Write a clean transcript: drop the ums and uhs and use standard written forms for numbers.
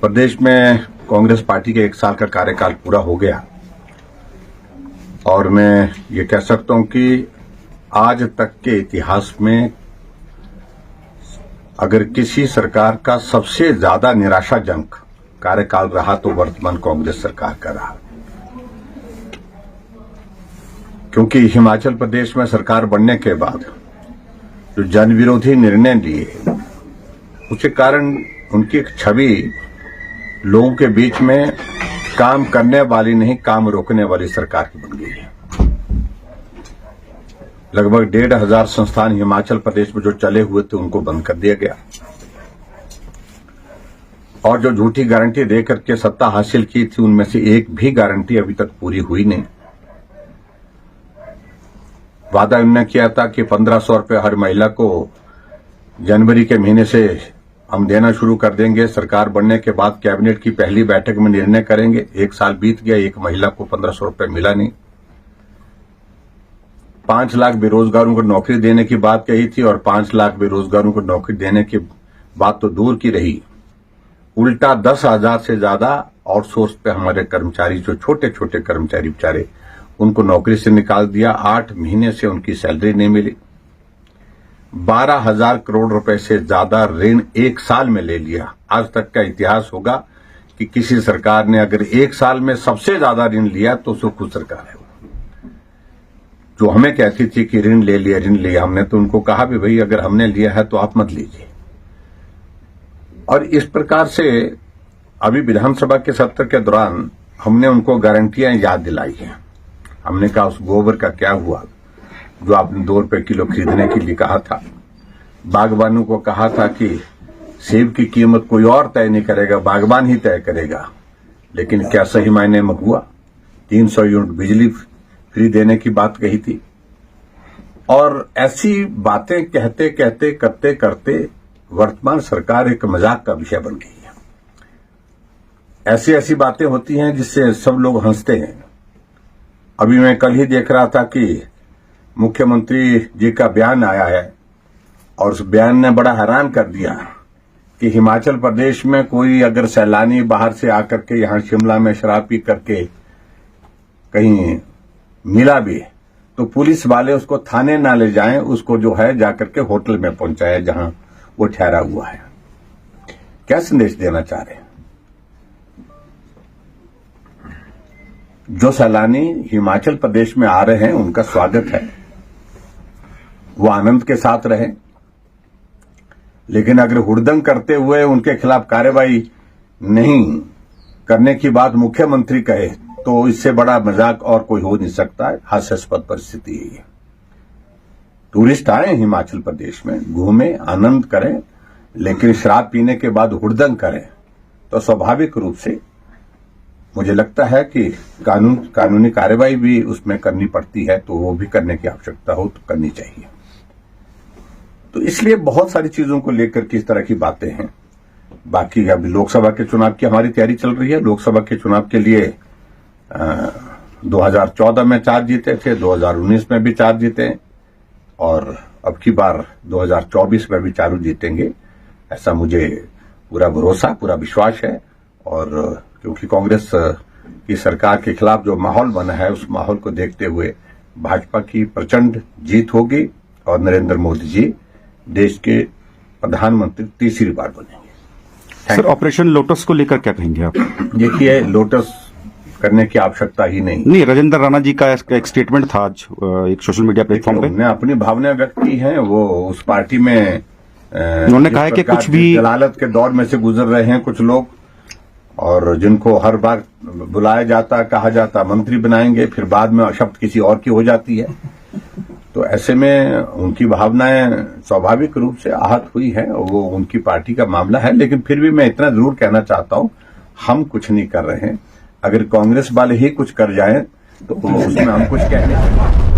प्रदेश में कांग्रेस पार्टी के 1 साल का कार्यकाल पूरा हो गया और मैं ये कह सकता हूं कि आज तक के इतिहास में अगर किसी सरकार का सबसे ज्यादा निराशाजनक कार्यकाल रहा तो वर्तमान कांग्रेस सरकार का रहा, क्योंकि हिमाचल प्रदेश में सरकार बनने के बाद जो जन विरोधी निर्णय लिए उसके कारण उनकी एक छवि लोगों के बीच में काम करने वाली नहीं, काम रोकने वाली सरकार की बन गई है। लगभग 1,500 संस्थान हिमाचल प्रदेश में जो चले हुए थे उनको बंद कर दिया गया और जो झूठी गारंटी देकर के सत्ता हासिल की थी उनमें से एक भी गारंटी अभी तक पूरी हुई नहीं। वादा उन्होंने किया था कि 1,500 रुपये हर महिला को जनवरी के महीने से हम देना शुरू कर देंगे। सरकार बनने के बाद कैबिनेट की पहली बैठक में निर्णय करेंगे। 1 साल बीत गया, एक महिला को 1,500 रुपये मिला नहीं। 5 लाख बेरोजगारों को नौकरी देने की बात कही थी और 5 लाख बेरोजगारों को नौकरी देने की बात तो दूर की रही, उल्टा 10,000 से ज्यादा आउटसोर्स पे हमारे कर्मचारी, जो छोटे छोटे कर्मचारी बेचारे, उनको नौकरी से निकाल दिया। 8 महीने से उनकी सैलरी नहीं मिली। 12,000 करोड़ रुपए से ज्यादा ऋण 1 साल में ले लिया। आज तक का इतिहास होगा कि किसी सरकार ने अगर 1 साल में सबसे ज्यादा ऋण लिया तो सुख सरकार है। जो हमें कहती थी कि ऋण ले लिया, हमने तो उनको कहा भी भाई अगर हमने लिया है तो आप मत लीजिए। और इस प्रकार से अभी विधानसभा के सत्र के दौरान हमने उनको गारंटियां याद दिलाई हैं। हमने कहा उस गोबर का क्या हुआ जो आपने 2 रुपए किलो खरीदने के लिए कहा था। बागबानों को कहा था कि सेब की कीमत कोई और तय नहीं करेगा, बागबान ही तय करेगा। लेकिन क्या सही मायने में हुआ? 300 यूनिट बिजली फ्री देने की बात कही थी। और ऐसी बातें कहते कहते करते करते वर्तमान सरकार एक मजाक का विषय बन गई है। ऐसी ऐसी बातें होती हैं जिससे सब लोग हंसते हैं। अभी मैं कल ही देख रहा था कि मुख्यमंत्री जी का बयान आया है और उस बयान ने बड़ा हैरान कर दिया कि हिमाचल प्रदेश में कोई अगर सैलानी बाहर से आकर के यहां शिमला में शराब पी करके कहीं मिला भी तो पुलिस वाले उसको थाने ना ले जाएं, उसको जो है जाकर के होटल में पहुंचाए जहां वो ठहरा हुआ है। क्या संदेश देना चाह रहे हैं? जो सैलानी हिमाचल प्रदेश में आ रहे हैं उनका स्वागत है, वो आनंद के साथ रहे। लेकिन अगर हुड़दंग करते हुए उनके खिलाफ कार्रवाई नहीं करने की बात मुख्यमंत्री कहे तो इससे बड़ा मजाक और कोई हो नहीं सकता है। हास्यास्पद परिस्थिति है। टूरिस्ट आए हिमाचल प्रदेश में, घूमें, आनंद करें, लेकिन शराब पीने के बाद हुड़दंग करें तो स्वाभाविक रूप से मुझे लगता है कि कानूनी कार्रवाई भी उसमें करनी पड़ती है, तो वो भी करने की आवश्यकता हो तो करनी चाहिए। तो इसलिए बहुत सारी चीजों को लेकर किस तरह की बातें हैं। बाकी अभी लोकसभा के चुनाव की हमारी तैयारी चल रही है। लोकसभा के चुनाव के लिए 2014 में 4 जीते थे, 2019 में भी 4 जीते और अब की बार 2024 में भी 4 जीतेंगे, ऐसा मुझे पूरा भरोसा, पूरा विश्वास है। और क्योंकि कांग्रेस की सरकार के खिलाफ जो माहौल बना है उस माहौल को देखते हुए भाजपा की प्रचंड जीत होगी और नरेंद्र मोदी जी देश के प्रधानमंत्री तीसरी बार बनेंगे। सर, ऑपरेशन लोटस को लेकर क्या कहेंगे आप? देखिए, लोटस करने की आवश्यकता ही नहीं। राजेंद्र राणा जी का एक स्टेटमेंट था आज एक सोशल मीडिया प्लेटफॉर्म पे। उन्होंने अपनी भावना व्यक्त की है। वो उस पार्टी में उन्होंने कहा है कि कुछ भी जलालत के दौर में से गुजर रहे हैं कुछ लोग, और जिनको हर बार बुलाया जाता, कहा जाता मंत्री बनाएंगे, फिर बाद में शब्द किसी और की हो जाती है। तो ऐसे में उनकी भावनाएं स्वाभाविक रूप से आहत हुई है और वो उनकी पार्टी का मामला है। लेकिन फिर भी मैं इतना जरूर कहना चाहता हूं, हम कुछ नहीं कर रहे हैं। अगर कांग्रेस वाले ही कुछ कर जाएं तो उसमें हम कुछ कह नहीं सकते।